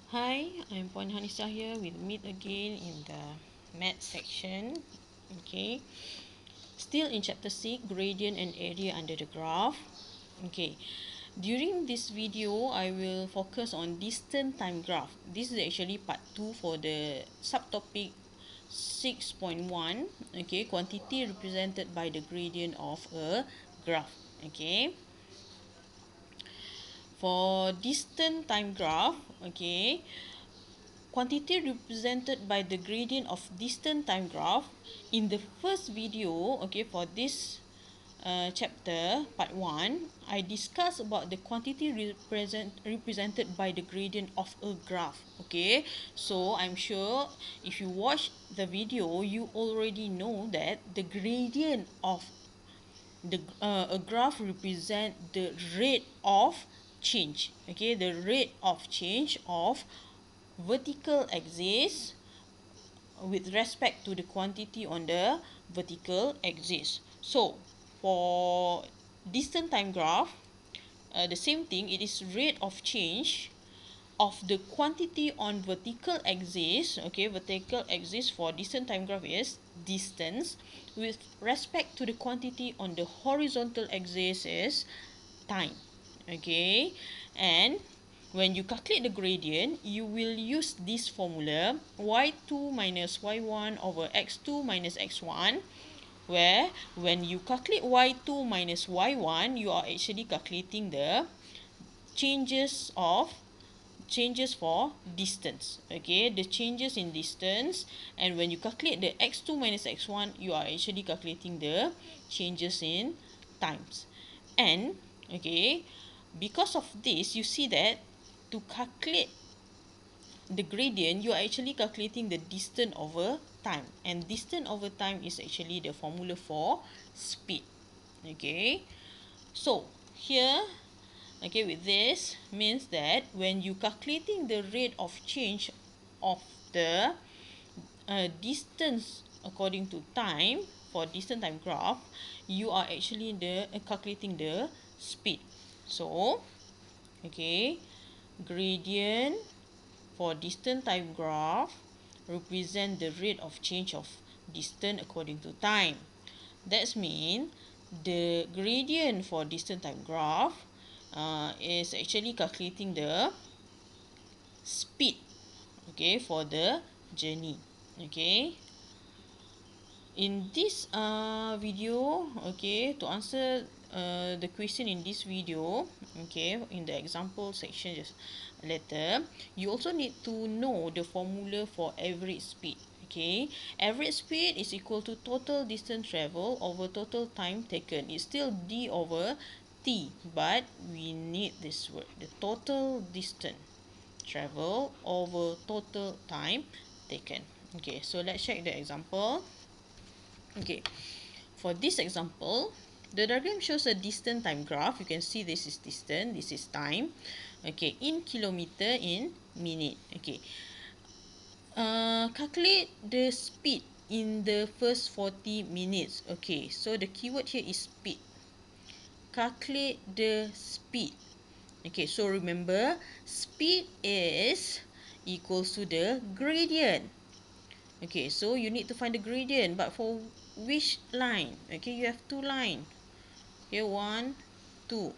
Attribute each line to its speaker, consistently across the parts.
Speaker 1: Hi, I'm Puan Hanisa here. We'll meet again in the math section. Okay, still in chapter 6, gradient and area under the graph. Okay, during this video, I will focus on distance time graph. This is actually part 2 for the subtopic 6.1. Okay, quantity represented by the gradient of a graph. Okay, for distance time graph, okay, quantity represented by the gradient of distance time graph. In the first video, okay, for this chapter, part 1, I discussed about the quantity represented by the gradient of a graph. Okay, so I'm sure if you watch the video, you already know that the gradient of a graph represent the rate of change. Okay, the rate of change of vertical axis with respect to the quantity on the vertical axis. So for distance time graph, the same thing, it is rate of change of the quantity on vertical axis. Okay, vertical axis for distance time graph is distance with respect to the quantity on the horizontal axis is time. Okay, and when you calculate the gradient, you will use this formula y2 minus y1 over x2 minus x1, where when you calculate y2 minus y1, you are actually calculating the changes for distance. Okay, the changes in distance, and when you calculate the x2 minus x1, you are actually calculating the changes in times. And okay, because of this, you see that to calculate the gradient, you are actually calculating the distance over time, and distance over time is actually the formula for speed. Okay, so here, okay, with this means that when you calculating the rate of change of the distance according to time for distance time graph, you are actually calculating the speed. So okay, gradient for distance time graph represent the rate of change of distance according to time. That means the gradient for distance time graph is actually calculating the speed, okay, for the journey. Okay, in this video, okay, to answer the question in this video, okay, in the example section just later, you also need to know the formula for average speed. Okay, average speed is equal to total distance traveled over total time taken. It's still d over t, but we need this word, the total distance traveled over total time taken. Okay, so let's check the example. Okay, for this example, the diagram shows a distance time graph. You can see this is distance, this is time. Okay, in kilometer, in minute. Okay, calculate the speed in the first 40 minutes. Okay, so the keyword here is speed. Calculate the speed. Okay, so remember, speed is equals to the gradient. Okay, so you need to find the gradient, but for which line? Okay, you have two lines. Here, 1, 2.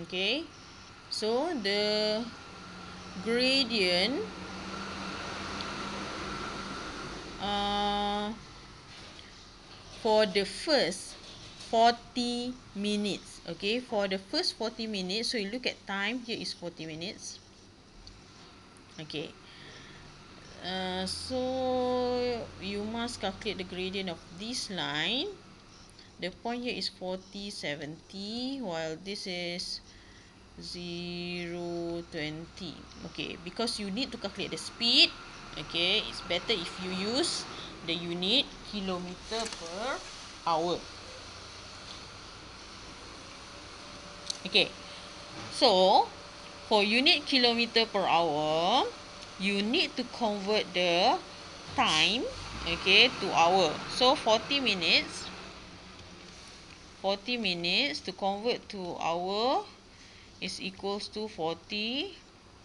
Speaker 1: Okay, so the gradient for the first 40 minutes. Okay, for the first 40 minutes, so you look at time, here is 40 minutes. Okay, so you must calculate the gradient of this line. The point here is 40, 70, while this is 0, 20. Okay, because you need to calculate the speed, okay, it's better if you use the unit kilometer per hour. Okay, so for unit kilometer per hour, you need to convert the time, okay, to hour. So 40 minutes to convert to hour is equals to 40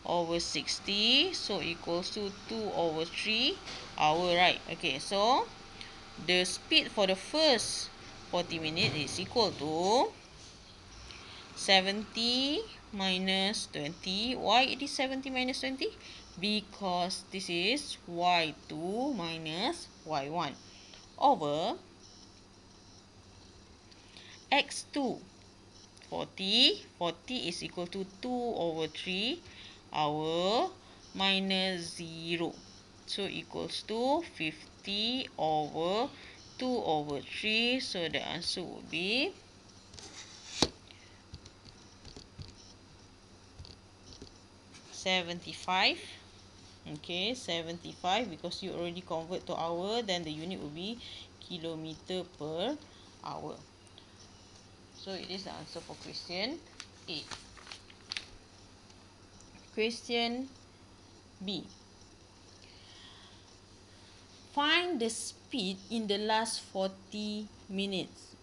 Speaker 1: over 60, so equals to 2 over 3 hour, right? Okay, so the speed for the first 40 minutes is equal to 70 minus 20. Why it is 70 minus 20? Because this is y2 minus y1 over x2. 40 is equal to 2 over 3 hour minus 0. So equals to 50 over 2 over 3. So the answer would be 75. Okay, 75, because you already convert to hour, then the unit will be kilometer per hour. So it is the answer for question A. Question B. Find the speed in the last 40 minutes.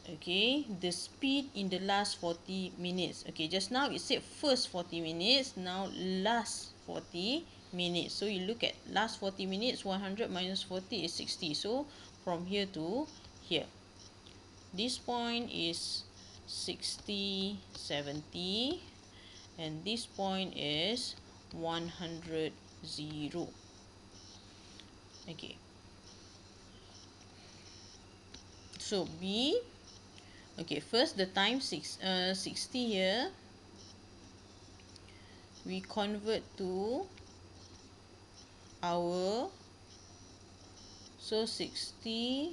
Speaker 1: Okay, the speed in the last 40 minutes. Okay, just now it said first 40 minutes, now last 40 minutes. So you look at last 40 minutes, 100 minus 40 is 60. So from here to here, this point is 60, 70, and this point is 100, 0. Okay, so B. Okay, first the time 60 here, we convert to hour. So 60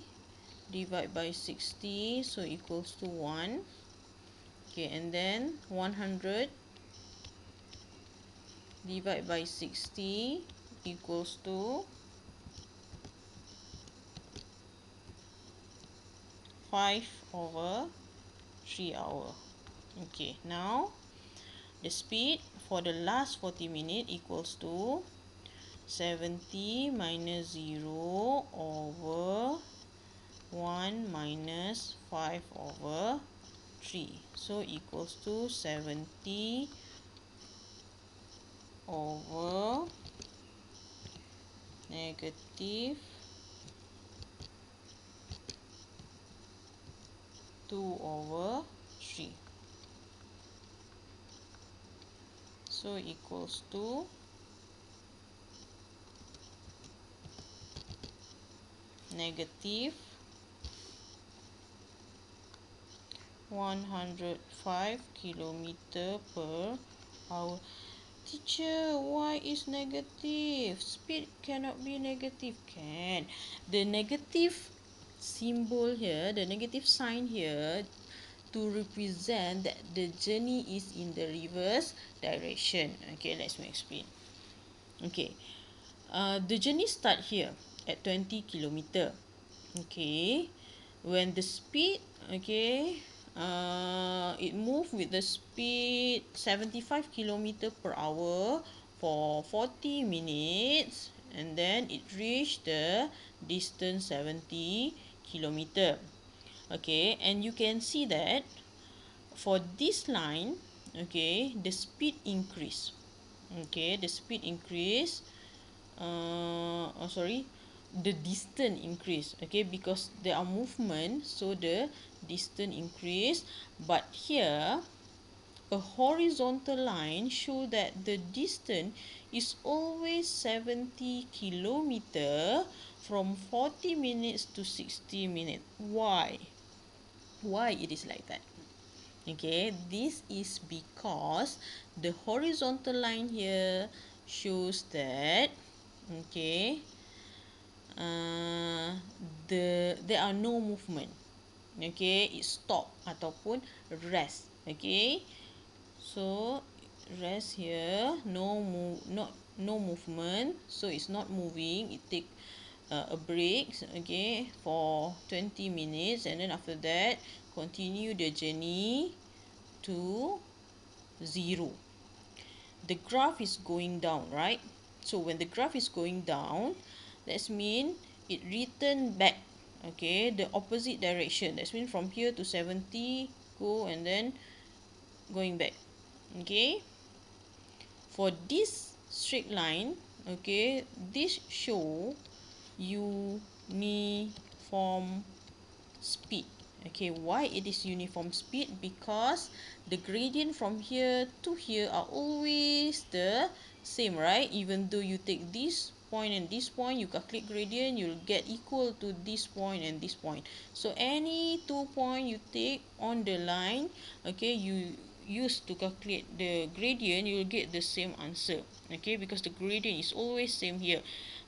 Speaker 1: divide by 60, so equals to 1. Okay, and then 100 divide by 60 equals to 5 over 3 hour. Okay, now the speed for the last 40 minutes equals to 70 minus 0 over 1 minus 5 over 3. So equals to 70 over negative 2 over 3. So equals to negative 105 kilometer per hour. Teacher, why is negative? Speed cannot be negative. Can. The negative symbol here, the negative sign here, to represent that the journey is in the reverse direction. Okay, let me explain. Okay, the journey start here at 20 kilometer. Okay, when the speed, okay, it move with the speed 75 kilometer per hour for 40 minutes, and then it reached the distance 70 kilometer. Okay, and you can see that for this line, okay, the speed increase. Okay, the speed increase, the distance increase. Okay, because there are movement, so the distance increase. But here a horizontal line show that the distance is always 70 kilometer from 40 minutes to 60 minutes. Why it is like that? Okay, this is because the horizontal line here shows that, okay, there are no movement. Okay, it stop ataupun rest. Okay, so rest here, no movement, so it's not moving. It take a break, okay, for 20 minutes, and then after that continue the journey to 0. The graph is going down, right? So when the graph is going down, that means it return back, okay, the opposite direction. That means from here to 70 go, and then going back. Okay, for this straight line, okay, this show uniform speed. Okay, why it is uniform speed? Because the gradient from here to here are always the same, right? Even though you take this point and this point, you calculate gradient, you'll get equal to this point and this point. So any 2 point you take on the line, okay, you use to calculate the gradient, you'll get the same answer. Okay, because the gradient is always same here.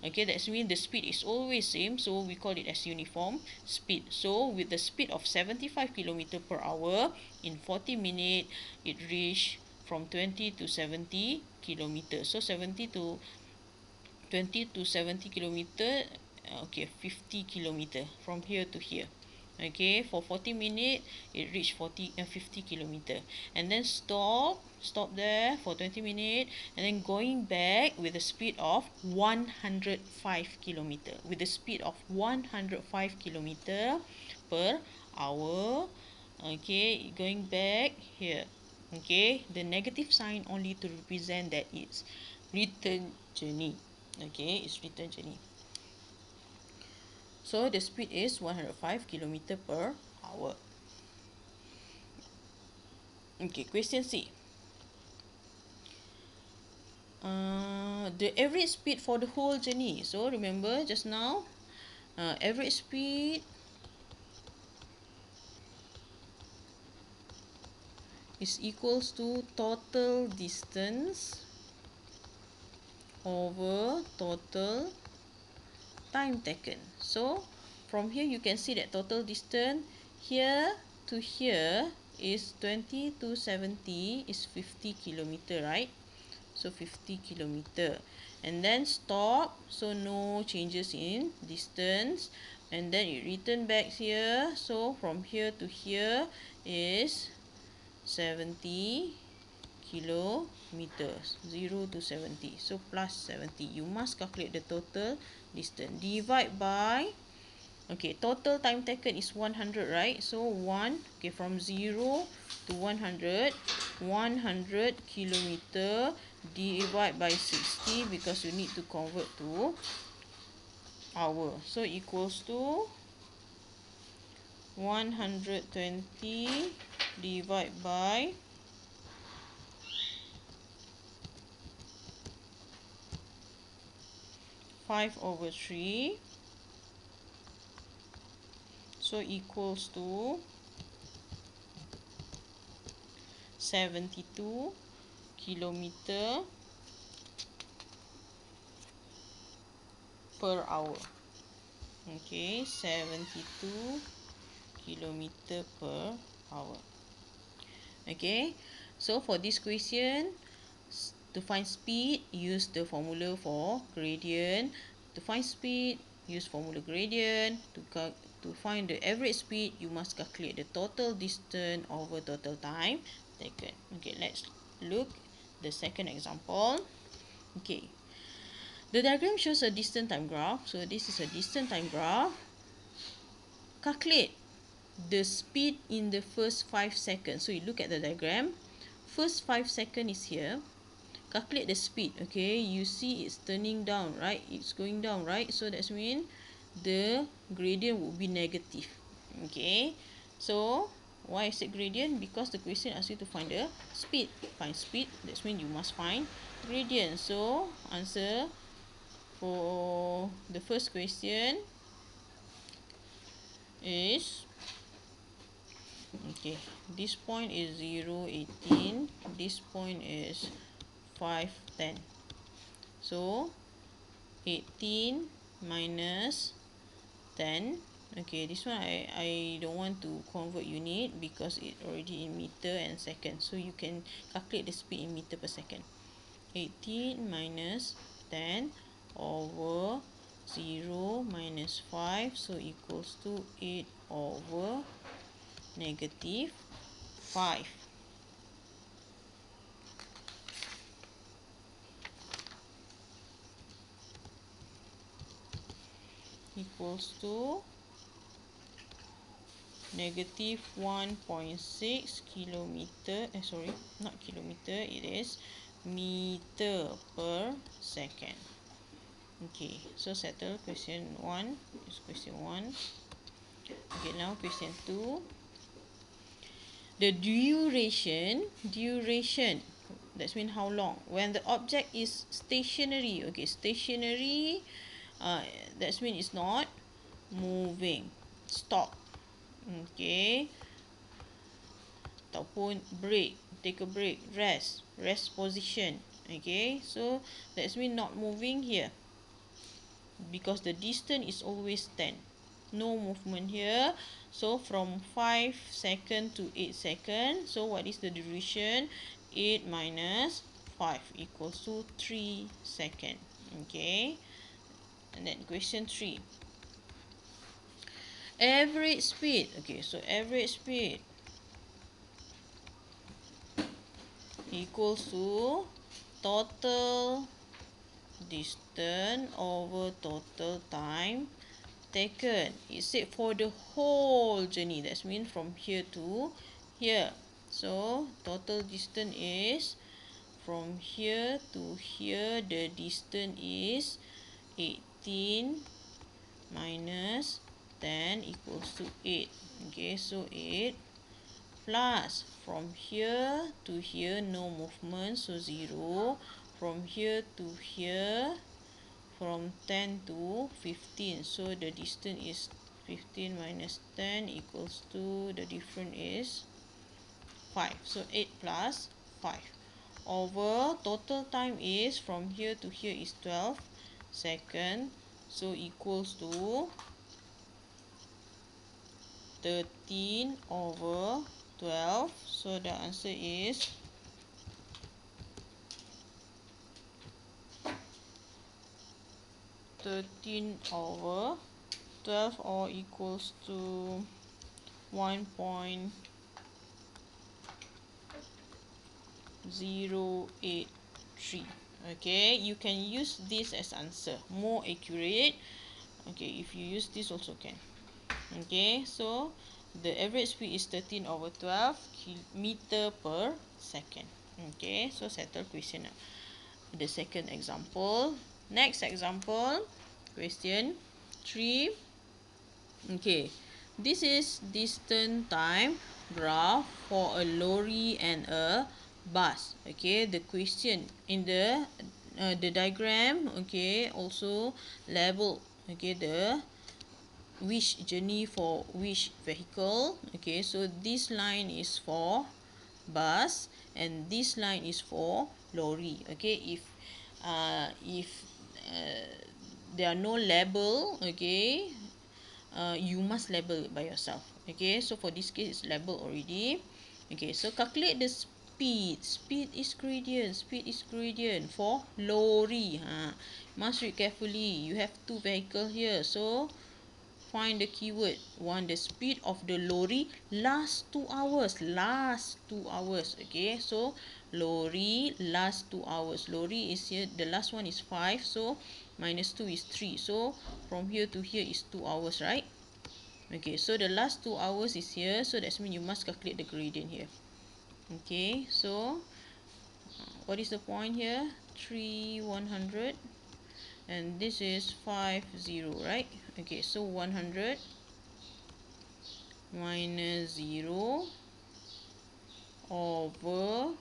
Speaker 1: Okay, that means the speed is always same, so we call it as uniform speed. So with the speed of 75 km per hour, in 40 minutes it reached from 20 to 70 km. So 20 to 70 kilometer, okay, 50 kilometer from here to here. Okay, for 40 minutes it reached 50 kilometer, and then stop there for 20 minutes, and then going back with the speed of 105 kilometer, with the speed of 105 kilometer per hour. Okay, going back here. Okay, the negative sign only to represent that it's return journey. Okay, it's return journey. So the speed is 105 km per hour. Okay, question C. The average speed for the whole journey. So remember just now, average speed is equals to total distance over total time taken. So from here you can see that total distance here to here is 20 to 70 is 50 kilometer, right? So 50 kilometer, and then stop, so no changes in distance, and then it return back here. So from here to here is 70 kilometers, 0 to 70, so plus 70. You must calculate the total distance, divide by, okay, total time taken is 100, right? So 1, okay, from 0 to 100, 100 kilometer divide by 60, because you need to convert to hour. So equals to 120 divide by 5/3, so equals to 72 kilometer per hour. Okay, 72 kilometer per hour. Okay, so for this question, to find speed, use the formula for gradient. To find speed, use formula gradient. To find the average speed, you must calculate the total distance over total time taken. Okay, let's look the second example. Okay, the diagram shows a distance time graph. So this is a distance time graph. Calculate the speed in the first 5 seconds. So you look at the diagram. First 5 seconds is here. Calculate the speed. Okay, you see it's turning down, right? It's going down, right? So that means the gradient would be negative. Okay, so why is it gradient? Because the question asks you to find the speed. Find speed, that means you must find gradient. So answer for the first question is, okay, this point is 0, 18, this point is 5, 10. So 18 minus 10. Okay, this one I don't want to convert unit because it already in meter and second. So you can calculate the speed in meter per second. 18 minus 10 over 0 minus 5, so equals to 8 over negative 5. Equals to negative 1.6 kilometer, sorry, not kilometer, it is meter per second. Okay, so settle question 1. Is question 1. Okay, now question 2. The duration, that's mean how long, when the object is stationary. Okay, stationary, that's mean it's not moving, stop. Okay, ataupun break, take a break, rest position. Okay, so that's mean not moving here, because the distance is always 10. No movement here. So from 5 second to 8 second. So what is the duration? 8 minus 5 equals to 3 second. Okay. And then question 3. Average speed. Okay, so average speed equals to total distance over total time taken. It said for the whole journey. That's mean from here to here. So total distance is from here to here. The distance is 18 minus 10 equals to 8. Okay, so 8 plus from here to here, no movement, so 0. From here to here, from 10 to 15, so the distance is 15 minus 10 equals to, the difference is 5. So 8 plus 5 over total time is from here to here is 12 second, so equals to 13 over 12. So the answer is 13 over 12, or equals to 1.083. Okay, you can use this as answer, more accurate. Okay, if you use this also can. Okay, so the average speed is 13 over 12 meter per second. Okay, so settle question the second example. Next example, question 3. Okay, this is distance time graph for a lorry and a bus. Okay, the question in the diagram, okay, also label, okay, the which journey for which vehicle. Okay, so this line is for bus and this line is for lorry. Okay, if there are no label, okay, you must label it by yourself. Okay, so for this case it's labeled already. Okay, so calculate the speed. Speed is gradient for lorry. Must read carefully. You have two vehicles here, so find the keyword. One, the speed of the lorry last 2 hours. Last 2 hours. Okay, so lorry last 2 hours. Lorry is here. The last one is 5. So minus 2 is 3. So from here to here is 2 hours, right? Okay, so the last 2 hours is here. So that means you must calculate the gradient here. Okay, so what is the point here? 3, 100. And this is 5, 0, right? Okay, so 100 minus 0 over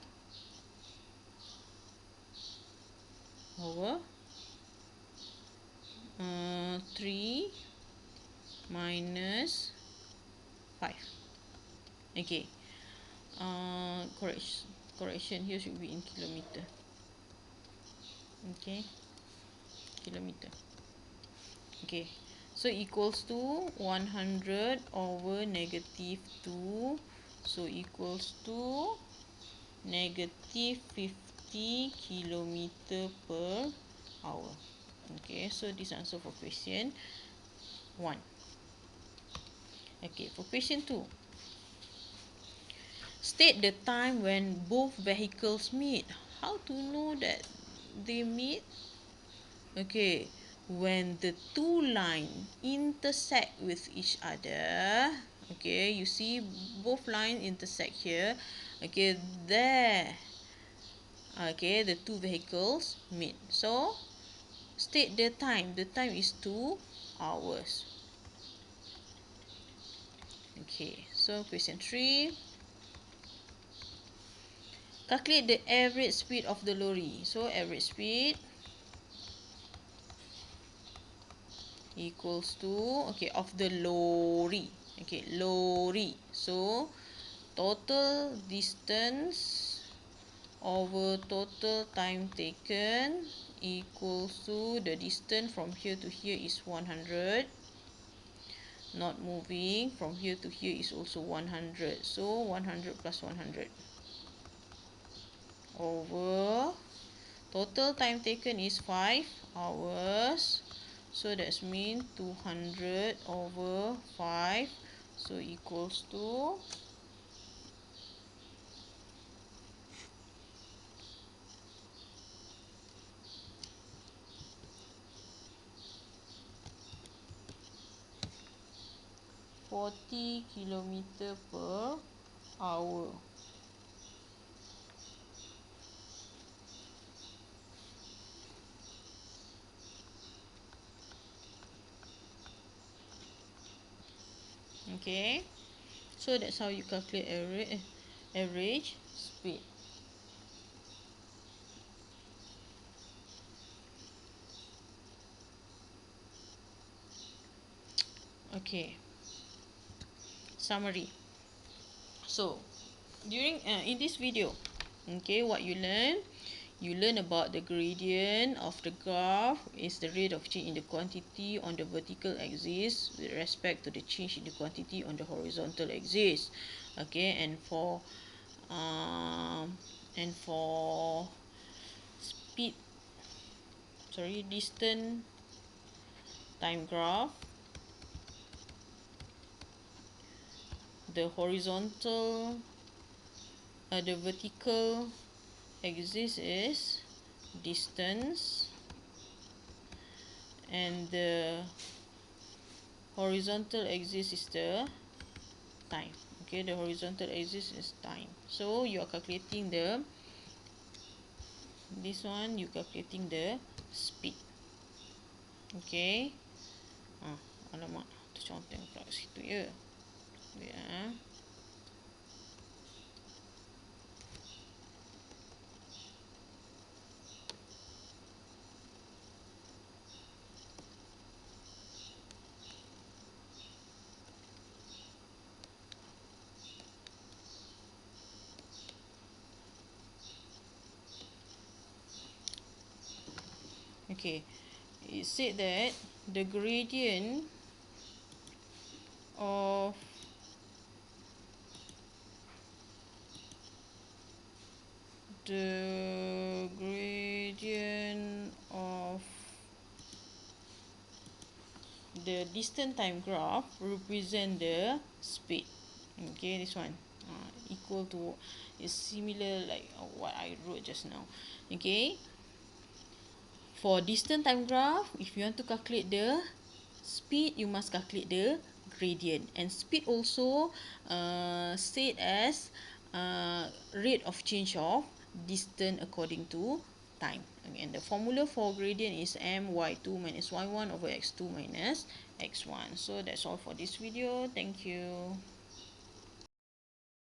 Speaker 1: 3 minus 5. Okay, correction here should be in kilometer. Okay, kilometer. Okay, so equals to 100 over negative 2, so equals to negative 50 kilometer per hour. Okay, so this answer for question 1. Okay, for question 2. State the time when both vehicles meet. How to know that they meet? Okay, when the two lines intersect with each other. Okay, you see both lines intersect here. Okay, there okay, the two vehicles meet. So state the time. The time is 2 hours. Okay, so question 3. Calculate the average speed of the lorry. So average speed equals to, okay, of the lorry. Okay, lorry. So total distance over total time taken equals to the distance from here to here is 100. Not moving from here to here is also 100. So 100 plus 100 over total time taken is 5 hours. So that's mean 200 over 5. So equals to 40 kilometer per hour. Okay, so that's how you calculate average speed. Okay, summary. So during in this video, okay, what you learn about the gradient of the graph is the rate of change in the quantity on the vertical axis with respect to the change in the quantity on the horizontal axis. Okay, and for speed, distance time graph, the horizontal the vertical axis is distance and the horizontal axis is the time. Okay, the horizontal axis is time. So you are calculating the this one, you calculating the speed. Okay. Alamak, terconteng pula kat situ ya. Wait Okay, it said that the gradient of the distance time graph represent the speed. Okay, this one equal to is similar like what I wrote just now. Okay, for distance time graph, if you want to calculate the speed, you must calculate the gradient, and speed also said as rate of change of distance according to time. And the formula for gradient is my2 minus y1 over x2 minus x1. So that's all for this video. Thank you.